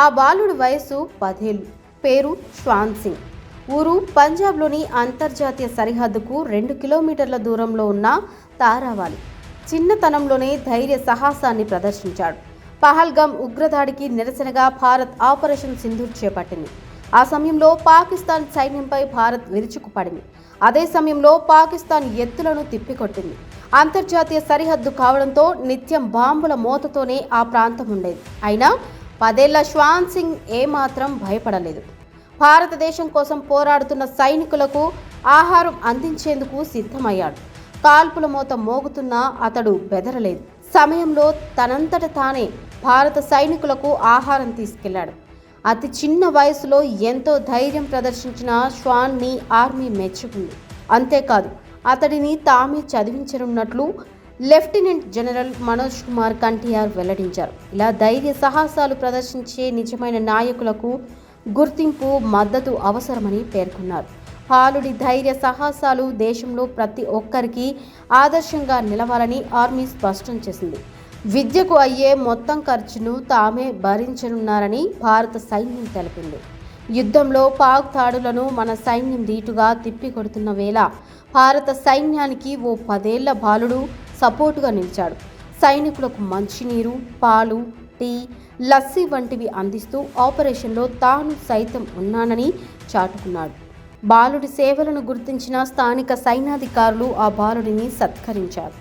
ఆ బాలుడి వయసు 10 ఏళ్లు. పేరు శ్వాన్ సింగ్. ఊరు పంజాబ్లోని అంతర్జాతీయ సరిహద్దుకు 2 కిలోమీటర్ల దూరంలో ఉన్న తారావాలి. చిన్నతనంలోనే ధైర్య సాహసాన్ని ప్రదర్శించాడు. పహల్గామ్ ఉగ్రదాడికి నిరసనగా భారత్ ఆపరేషన్ సింధూర్ చేపట్టింది. ఆ సమయంలో పాకిస్తాన్ సైన్యంపై భారత్ విరుచుకుపడింది. అదే సమయంలో పాకిస్తాన్ ఎత్తులను తిప్పికొట్టింది. అంతర్జాతీయ సరిహద్దు కావడంతో నిత్యం బాంబుల మోతతోనే ఆ ప్రాంతం ఉండేది. అయినా 10 ఏళ్ల శ్వాన్ సింగ్ ఏమాత్రం భయపడలేదు. భారతదేశం కోసం పోరాడుతున్న సైనికులకు ఆహారం అందించేందుకు సిద్ధమయ్యాడు. కాల్పుల మోత మోగుతున్నా అతడు బెదరలేదు. సమయంలో తనంతట తానే భారత సైనికులకు ఆహారం తీసుకెళ్లాడు. అతి చిన్న వయసులో ఎంతో ధైర్యం ప్రదర్శించిన శ్వాన్ని ఆర్మీ మెచ్చుకుంది. అంతేకాదు, అతడిని తామే చదివించనున్నట్లు లెఫ్టినెంట్ జనరల్ మనోజ్ కుమార్ కంటియార్ వెల్లడించారు. ఇలా ధైర్య సాహసాలు ప్రదర్శించే నిజమైన నాయకులకు గుర్తింపు, మద్దతు అవసరమని పేర్కొన్నారు. బాలుడి ధైర్య సాహసాలు దేశంలో ప్రతి ఒక్కరికి ఆదర్శంగా నిలవాలని ఆర్మీ స్పష్టం చేసింది. విద్యకు అయ్యే మొత్తం ఖర్చును తామే భరించనున్నారని భారత సైన్యం తెలిపింది. యుద్ధంలో పాక్ దాడులను మన సైన్యం ధీటుగా తిప్పికొడుతున్న వేళ భారత సైన్యానికి ఓ 10 ఏళ్ల బాలుడు సపోర్టుగా నిలిచాడు. సైనికులకు మంచినీరు, పాలు, టీ, లస్సీ వంటివి అందిస్తూ ఆపరేషన్లో తాను సైతం ఉన్నానని చాటుకున్నాడు. బాలుడి సేవలను గుర్తించిన స్థానిక సైన్యాధికారులు ఆ బాలుడిని సత్కరించారు.